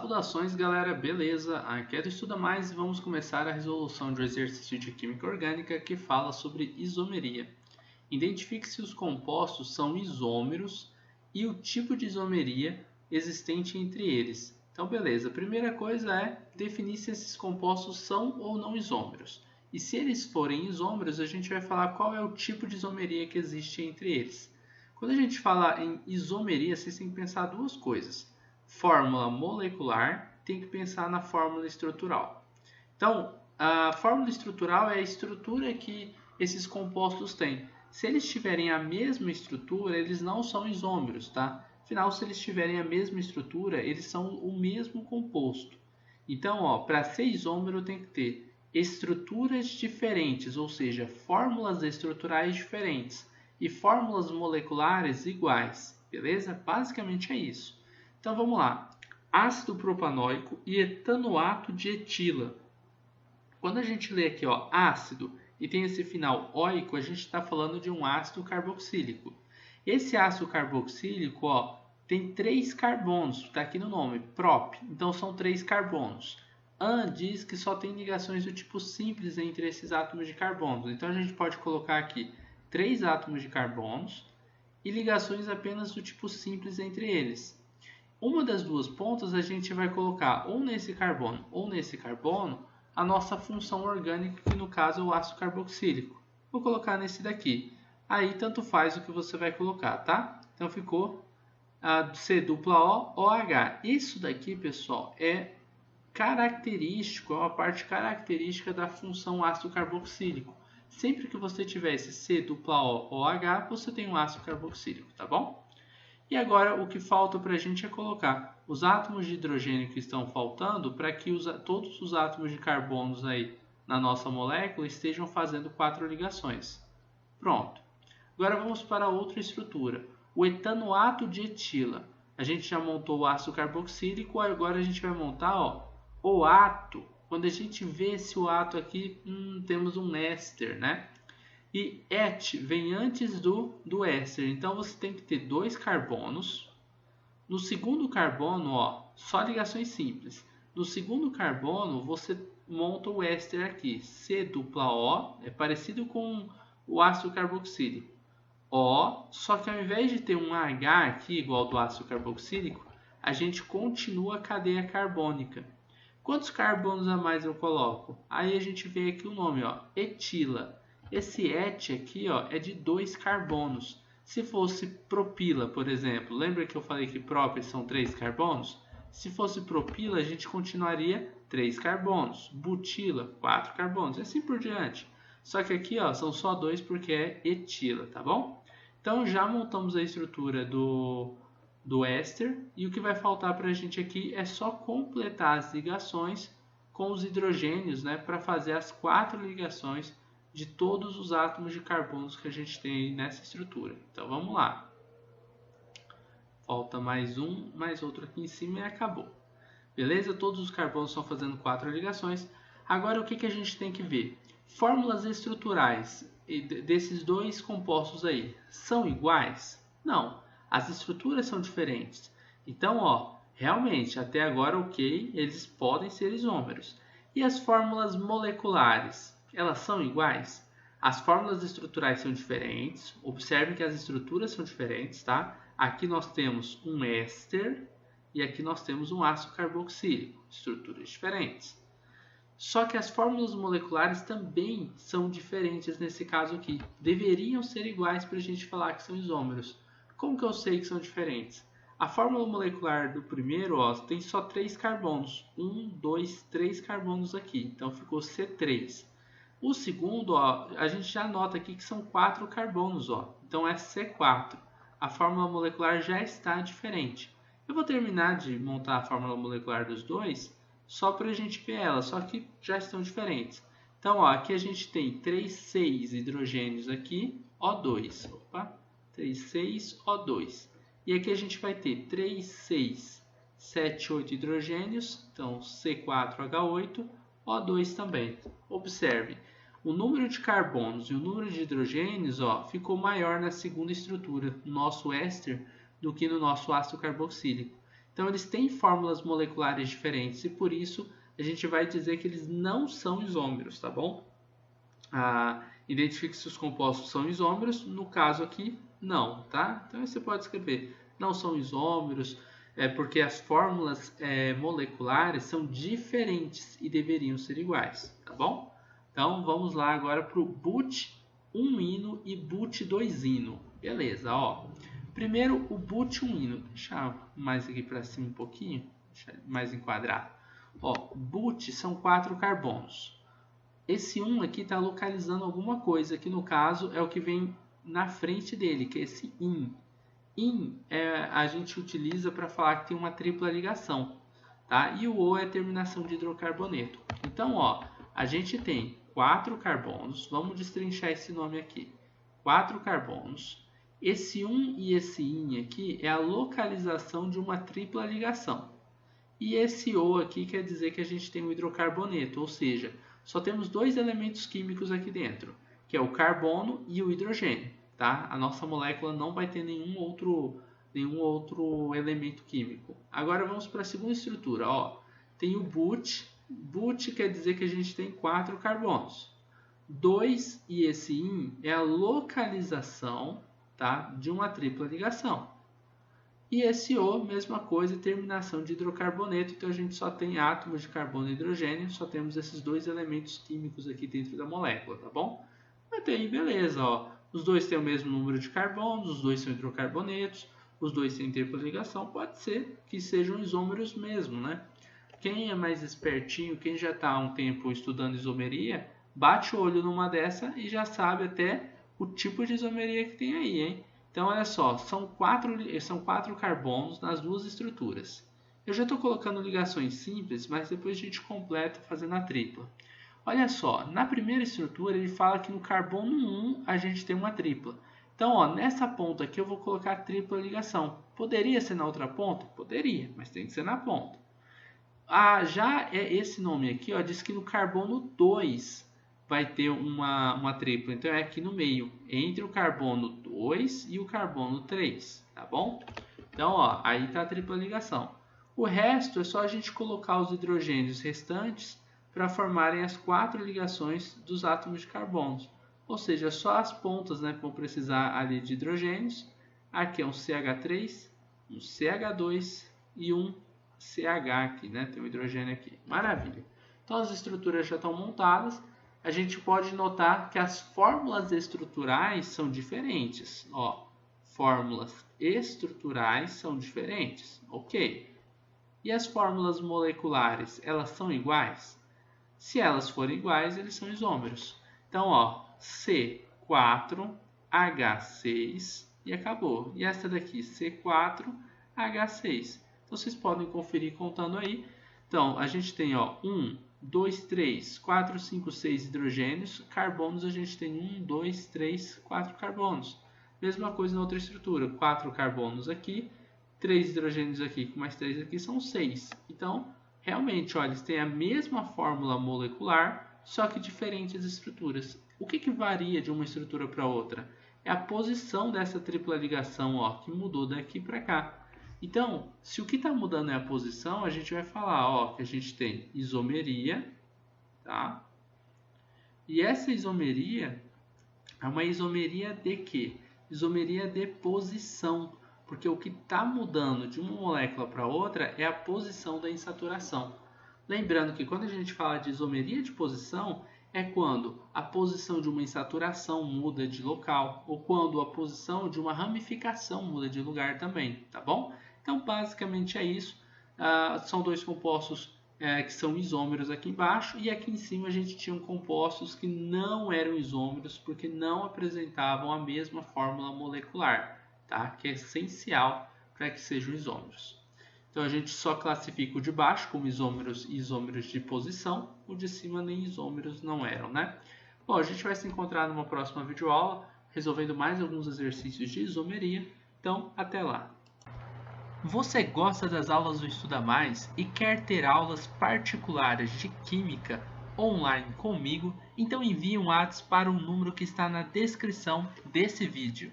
Saudações, galera, beleza? Aqui é do Estuda Mais e vamos começar a resolução de um exercício de Química Orgânica que fala sobre isomeria. Identifique se os compostos são isômeros e o tipo de isomeria existente entre eles. Então, beleza, a primeira coisa é definir se esses compostos são ou não isômeros. E se eles forem isômeros, a gente vai falar qual é o tipo de isomeria que existe entre eles. Quando a gente fala em isomeria, vocês têm que pensar duas coisas. Fórmula molecular, tem que pensar na fórmula estrutural. Então, a fórmula estrutural é a estrutura que esses compostos têm. Se eles tiverem a mesma estrutura, eles não são isômeros, tá? Afinal, se eles tiverem a mesma estrutura, eles são o mesmo composto. Então, para ser isômero tem que ter estruturas diferentes, ou seja, fórmulas estruturais diferentes e fórmulas moleculares iguais, beleza? Basicamente é isso. Então vamos lá, ácido propanóico e etanoato de etila. Quando a gente lê aqui ácido e tem esse final óico, a gente está falando de um ácido carboxílico. Esse ácido carboxílico tem 3 carbonos, está aqui no nome, prop, então são 3 carbonos. An diz que só tem ligações do tipo simples entre esses átomos de carbono, então a gente pode colocar aqui 3 átomos de carbonos e ligações apenas do tipo simples entre eles. Uma das duas pontas a gente vai colocar ou nesse carbono a nossa função orgânica, que no caso é o ácido carboxílico. Vou colocar nesse daqui. Aí tanto faz o que você vai colocar, tá? Então ficou C-O, OH. Isso daqui, pessoal, é característico, é uma parte característica da função ácido carboxílico. Sempre que você tiver esse C-O, OH, você tem um ácido carboxílico, tá bom? E agora o que falta para a gente é colocar os átomos de hidrogênio que estão faltando para que todos os átomos de carbonos aí na nossa molécula estejam fazendo 4 ligações. Pronto. Agora vamos para outra estrutura. O etanoato de etila. A gente já montou o ácido carboxílico, agora a gente vai montar o ato. Quando a gente vê esse ato aqui, temos um éster, né? E et vem antes do éster, então você tem que ter 2 carbonos. No segundo carbono, só ligações simples. No segundo carbono, você monta o éster aqui, C-O, é parecido com o ácido carboxílico. Só que ao invés de ter um H aqui, igual ao do ácido carboxílico, a gente continua a cadeia carbônica. Quantos carbonos a mais eu coloco? Aí a gente vê aqui o nome, etila. Esse et aqui é de 2 carbonos. Se fosse propila, por exemplo, lembra que eu falei que prop são 3 carbonos? Se fosse propila, a gente continuaria 3 carbonos. Butila, 4 carbonos, e assim por diante. Só que aqui são só 2 porque é etila, tá bom? Então já montamos a estrutura do éster e o que vai faltar para a gente aqui é só completar as ligações com os hidrogênios, né, para fazer as 4 ligações de todos os átomos de carbono que a gente tem nessa estrutura. Então vamos lá. Falta mais um, mais outro aqui em cima e acabou. Beleza? Todos os carbonos estão fazendo 4 ligações. Agora o que a gente tem que ver? Fórmulas estruturais desses 2 compostos aí são iguais? Não. As estruturas são diferentes. Então, realmente, até agora, ok, eles podem ser isômeros. E as fórmulas moleculares? Elas são iguais? As fórmulas estruturais são diferentes. Observe que as estruturas são diferentes, tá? Aqui nós temos um éster e aqui nós temos um ácido carboxílico. Estruturas diferentes. Só que as fórmulas moleculares também são diferentes nesse caso aqui. Deveriam ser iguais para a gente falar que são isômeros. Como que eu sei que são diferentes? A fórmula molecular do primeiro tem só 3 carbonos. 1, 2, 3 carbonos aqui. Então ficou C3. O segundo, a gente já nota aqui que são 4 carbonos. Então é C4. A fórmula molecular já está diferente. Eu vou terminar de montar a fórmula molecular dos dois só para a gente ver ela, só que já estão diferentes. Então, aqui a gente tem 3, 6 hidrogênios aqui, O2. 3, 6, O2. E aqui a gente vai ter 3, 6, 7, 8 hidrogênios, então C4H8, O2 também. Observe, o número de carbonos e o número de hidrogênios ficou maior na segunda estrutura, no nosso éster, do que no nosso ácido carboxílico. Então, eles têm fórmulas moleculares diferentes e por isso a gente vai dizer que eles não são isômeros, tá bom? Identifique se os compostos são isômeros, no caso aqui, não, tá? Então, você pode escrever, não são isômeros, porque as fórmulas moleculares são diferentes e deveriam ser iguais, tá bom? Então, vamos lá agora para o but-1-ino e but-2-ino. Beleza, ó. Primeiro, o but-1-ino. Deixa mais aqui para cima um pouquinho, deixa mais enquadrado. Ó, but são 4 carbonos. Esse 1 aqui está localizando alguma coisa, que no caso é o que vem na frente dele, que é esse in. In a gente utiliza para falar que tem uma tripla ligação, tá? E o O é a terminação de hidrocarboneto. Então, ó, a gente tem 4 carbonos, vamos destrinchar esse nome aqui. 4 carbonos. Esse 1 e esse in aqui é a localização de uma tripla ligação. E esse O aqui quer dizer que a gente tem um hidrocarboneto, ou seja, só temos 2 elementos químicos aqui dentro, que é o carbono e o hidrogênio, tá? A nossa molécula não vai ter nenhum outro elemento químico. Agora vamos para a segunda estrutura, ó. Tem o but. But quer dizer que a gente tem 4 carbonos. 2 e esse in é a localização, tá, de uma tripla ligação. E esse O, mesma coisa, terminação de hidrocarboneto, então a gente só tem átomos de carbono e hidrogênio, só temos esses 2 elementos químicos aqui dentro da molécula, tá bom? Até aí, beleza, ó. Os 2 têm o mesmo número de carbonos, os 2 são hidrocarbonetos, os 2 têm tripla ligação, pode ser que sejam isômeros mesmo, né? Quem é mais espertinho, quem já está há um tempo estudando isomeria, bate o olho numa dessa e já sabe até o tipo de isomeria que tem aí, hein? Então, olha só, são 4 carbonos nas 2 estruturas. Eu já estou colocando ligações simples, mas depois a gente completa fazendo a tripla. Olha só, na primeira estrutura ele fala que no carbono 1 a gente tem uma tripla. Então, ó, nessa ponta aqui eu vou colocar a tripla ligação. Poderia ser na outra ponta? Poderia, mas tem que ser na ponta. Já esse nome aqui, ó, diz que no carbono 2 vai ter uma tripla. Então, é aqui no meio, entre o carbono 2 e o carbono 3, tá bom? Então, ó, aí está a tripla ligação. O resto é só a gente colocar os hidrogênios restantes para formarem as 4 ligações dos átomos de carbono. Ou seja, só as pontas, né, que vão precisar ali de hidrogênios. Aqui é um CH3, um CH2 e um CH aqui, né? Tem um hidrogênio aqui. Maravilha. Então, as estruturas já estão montadas. A gente pode notar que as fórmulas estruturais são diferentes. Ó, fórmulas estruturais são diferentes. Ok. E as fórmulas moleculares, elas são iguais? Se elas forem iguais, eles são isômeros. Então, ó, C4H6 e acabou. E essa daqui, C4H6. Então, vocês podem conferir contando aí. Então, a gente tem, ó, 1, 2, 3, 4, 5, 6 hidrogênios. Carbonos, a gente tem 1, 2, 3, 4 carbonos. Mesma coisa na outra estrutura. 4 carbonos aqui, 3 hidrogênios aqui, com mais 3 aqui, são 6. Então, realmente, ó, eles têm a mesma fórmula molecular, só que diferentes estruturas. O que varia de uma estrutura para outra? É a posição dessa tripla ligação, ó, que mudou daqui para cá. Então, se o que está mudando é a posição, a gente vai falar, ó, que a gente tem isomeria, tá? E essa isomeria é uma isomeria de quê? Isomeria de posição, porque o que está mudando de uma molécula para outra é a posição da insaturação. Lembrando que quando a gente fala de isomeria de posição, é quando a posição de uma insaturação muda de local, ou quando a posição de uma ramificação muda de lugar também, tá bom? Então, basicamente é isso. São 2 compostos que são isômeros aqui embaixo, e aqui em cima a gente tinha compostos que não eram isômeros, porque não apresentavam a mesma fórmula molecular, tá? Que é essencial para que sejam isômeros. Então, a gente só classifica o de baixo como isômeros e isômeros de posição, o de cima nem isômeros não eram, né? Bom, a gente vai se encontrar numa próxima videoaula, resolvendo mais alguns exercícios de isomeria. Então, até lá! Você gosta das aulas do Estuda Mais e quer ter aulas particulares de Química online comigo? Então envie um WhatsApp para o número que está na descrição desse vídeo.